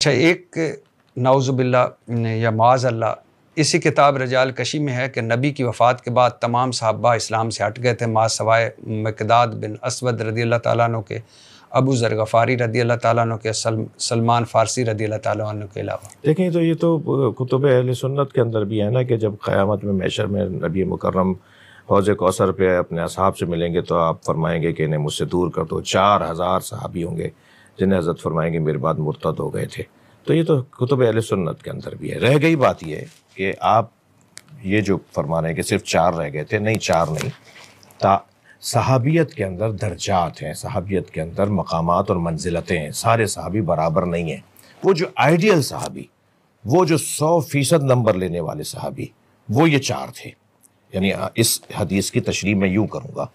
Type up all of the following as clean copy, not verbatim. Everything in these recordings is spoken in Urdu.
اچھا، ایک نعوذ باللہ یا معاذ اللہ اسی کتاب رجال کشی میں ہے کہ نبی کی وفات کے بعد تمام صحابہ اسلام سے ہٹ گئے تھے ما سوائے مقداد بن اسود رضی اللہ تعالیٰ عنہ کے، ابو ذر غفاری رضی اللہ تعالیٰ عنہ کے، سلمان فارسی رضی اللہ تعالیٰ عنہ کے علاوہ۔ دیکھیں تو یہ تو کتب اہل سنت کے اندر بھی ہے نا کہ جب قیامت میں محشر میں نبی مکرم حوض کوثر پہ اپنے اصحاب سے ملیں گے تو آپ فرمائیں گے کہ انہیں مجھ سے دور کر دو۔ 4000 صحابی ہوں گے جنہیں حضرت فرمائیں گے میرے بعد مرتد ہو گئے تھے۔ تو یہ تو کتب اہل سنت کے اندر بھی ہے۔ رہ گئی بات یہ کہ آپ یہ جو فرما رہے ہیں کہ صرف 4 رہ گئے تھے، نہیں 4 نہیں، صحابیت کے اندر درجات ہیں، صحابیت کے اندر مقامات اور منزلتیں ہیں، سارے صحابی برابر نہیں ہیں۔ وہ جو آئیڈیل صحابی، وہ جو 100% نمبر لینے والے صحابی، وہ یہ 4 تھے۔ یعنی اس حدیث کی تشریح میں یوں کروں گا،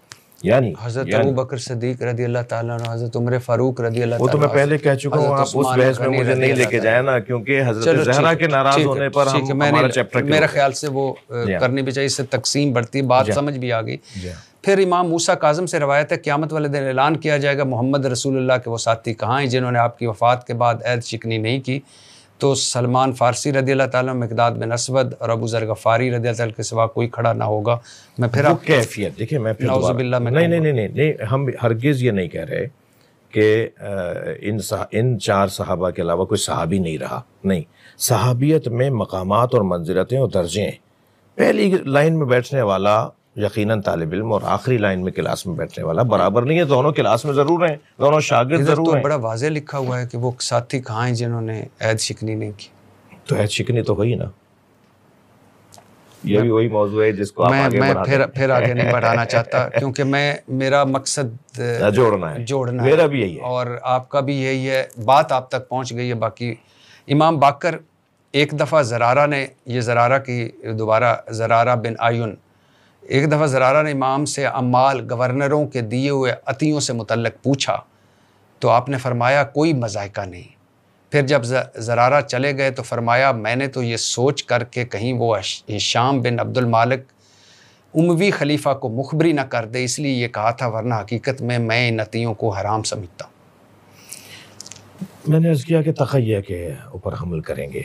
یعنی حضرت ابو بکر صدیق رضی اللہ تعالیٰ عنہ، حضرت عمر فاروق رضی اللہ وہ تو تعالیٰ میں پہلے کہہ چکا ہوں، آپ اس بحث میں مجھے نہیں لے کے جائیں نا، کیونکہ حضرت زہرا کے ناراض ہونے پر ہم ہمارا چیپٹر میرے خیال سے وہ کرنی بھی چاہیے، اس سے تقسیم بڑھتی، بات سمجھ بھی آ گئی۔ پھر امام موسیٰ کاظم سے روایت ہے قیامت والے دن اعلان کیا جائے گا محمد رسول اللہ کے وہ ساتھی کہاں ہیں جنہوں نے آپ کی وفات کے بعد عہد شکنی نہیں کی؟ تو سلمان فارسی رضی اللہ تعالیٰ، مقداد بن اسود اور ابو ذر غفاری رضی اللہ تعالیٰ کے سوا کوئی کھڑا نہ ہوگا۔ میں پھر آپ کیفیت دیکھیں، میں پھر نعوذ باللہ میں نہیں، ہم ہرگز یہ نہیں کہہ رہے کہ ان 4 صحابہ کے علاوہ کوئی صحابی نہیں رہا، نہیں، صحابیت میں مقامات اور منزلتیں اور درجے ہیں۔ پہلی لائن میں بیٹھنے والا یقیناً طالب علم اور آخری لائن میں کلاس میں بیٹھنے والا برابر نہیں ہے، دونوں کلاس میں ضرور ہیں، دونوں شاگرد ضرور ہیں۔ بڑا واضح لکھا ہوا ہے کہ وہ ساتھی کہاں ہیں جنہوں نے عہد شکنی نہیں کی۔ تو عہد شکنی تو ہوئی نا، یہ بھی وہی موضوع ہے جس کو آپ آگے بڑھاتے ہیں۔ میں پھر آگے نہیں بڑھانا چاہتا کیونکہ میرا مقصد جوڑنا ہے، میرا بھی یہی ہے اور آپ کا بھی یہی ہے، بات آپ تک پہنچ گئی ہے۔ باقی امام باقر ایک دفعہ زرارہ نے، یہ زرارہ کی دوبارہ زرارہ بن آیون، ایک دفعہ زرارہ نے امام سے عمال گورنروں کے دیے ہوئے عطیوں سے متعلق پوچھا تو آپ نے فرمایا کوئی مذائقہ نہیں۔ پھر جب زرارہ چلے گئے تو فرمایا میں نے تو یہ سوچ کر کہ کہیں وہ ہشام بن عبد المالک اموی خلیفہ کو مخبری نہ کر دے، اس لیے یہ کہا تھا، ورنہ حقیقت میں ان عطیوں کو حرام سمجھتا ہوں۔ میں نے عرض کیا کہ تقیہ کے اوپر حمل کریں گے،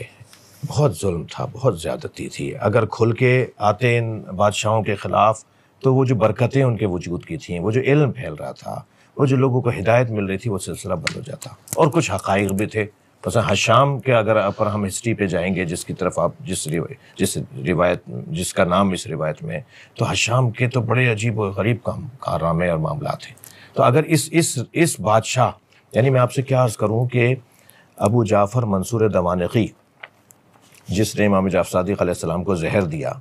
بہت ظلم تھا، بہت زیادتی تھی۔ اگر کھل کے آتے ان بادشاہوں کے خلاف تو وہ جو برکتیں ان کے وجود کی تھیں، وہ جو علم پھیل رہا تھا، وہ جو لوگوں کو ہدایت مل رہی تھی، وہ سلسلہ بند ہو جاتا۔ اور کچھ حقائق بھی تھے، مثلا حشام کے اگر پر ہم ہسٹری پہ جائیں گے، جس کی طرف آپ جس کا نام اس روایت میں، تو حشام کے تو بڑے عجیب و غریب کارنامے اور معاملات ہیں۔ تو اگر اس بادشاہ، یعنی میں آپ سے کیا عرض کروں کہ ابو جعفر منصور دوانقی جس نے امام جعفر صادق علیہ السلام کو زہر دیا،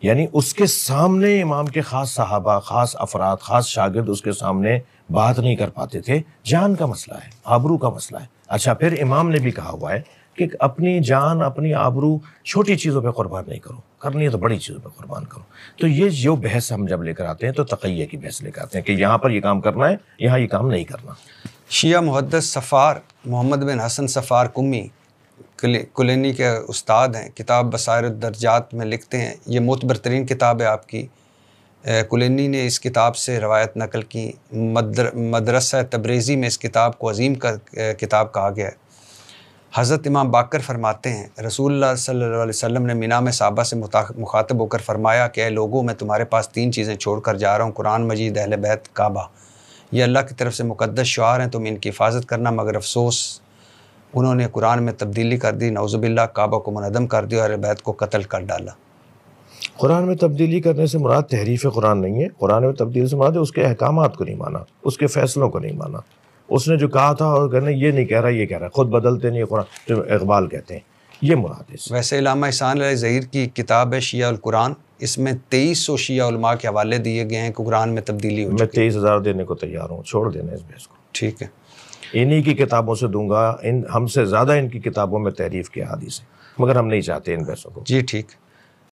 یعنی اس کے سامنے امام کے خاص صحابہ، خاص افراد، خاص شاگرد اس کے سامنے بات نہیں کر پاتے تھے۔ جان کا مسئلہ ہے، آبرو کا مسئلہ ہے۔ اچھا، پھر امام نے بھی کہا ہوا ہے کہ اپنی جان، اپنی آبرو چھوٹی چیزوں پہ قربان نہیں کرو، کرنی ہے تو بڑی چیزوں پہ قربان کرو۔ تو یہ جو بحث ہم جب لے کر آتے ہیں تو تقیہ کی بحث لے کر آتے ہیں کہ یہاں پر یہ کام کرنا ہے، یہاں یہ کام نہیں کرنا۔ شیعہ محدث صفار محمد بن حسن صفار قمی کلینی کے استاد ہیں، کتاب بصائر الدرجات میں لکھتے ہیں، یہ معتبر ترین کتاب ہے آپ کی۔ کلینی نے اس کتاب سے روایت نقل کی، مدرسہ تبریزی میں اس کتاب کو عظیم کتاب کہا گیا ہے۔ حضرت امام باقر فرماتے ہیں رسول اللہ صلی اللہ علیہ وسلم نے مینا میں صحابہ سے مخاطب ہو کر فرمایا کہ اے لوگوں، میں تمہارے پاس 3 چیزیں چھوڑ کر جا رہا ہوں، قرآن مجید، اہل بیت، کعبہ۔ یہ اللہ کی طرف سے مقدس شعار ہیں، تم ان کی حفاظت کرنا، مگر افسوس انہوں نے قرآن میں تبدیلی کر دی، نعوذ باللہ، کعبہ کو منہدم کر دیا اور اہل بیت کو قتل کر ڈالا۔ قرآن میں تبدیلی کرنے سے مراد تحریف قرآن نہیں ہے، قرآن میں تبدیلی سے مراد ہے اس کے احکامات کو نہیں مانا، اس کے فیصلوں کو نہیں مانا۔ اس نے جو کہا تھا اور کہنا یہ نہیں کہہ رہا، یہ کہہ رہا ہے، خود بدلتے نہیں قرآن، جو اقبال کہتے ہیں، یہ مراد ہے۔ ویسے علامہ احسان علیہ ظہیر کی کتاب ہے شیعہ القرآن، اس میں 2300 شیعہ علماء کے حوالے دیے گئے ہیں کہ قرآن میں تبدیلی ہو چکی ہے۔ میں 23,000 دینے کو تیار ہوں، چھوڑ دینا اس بحث کو۔ ٹھیک ہے، انہی کی کتابوں سے دوں گا، ہم سے زیادہ ان کی کتابوں میں تحریف کی احادیث ہے، مگر ہم نہیں چاہتے ان بحثوں کو۔ جی ٹھیک۔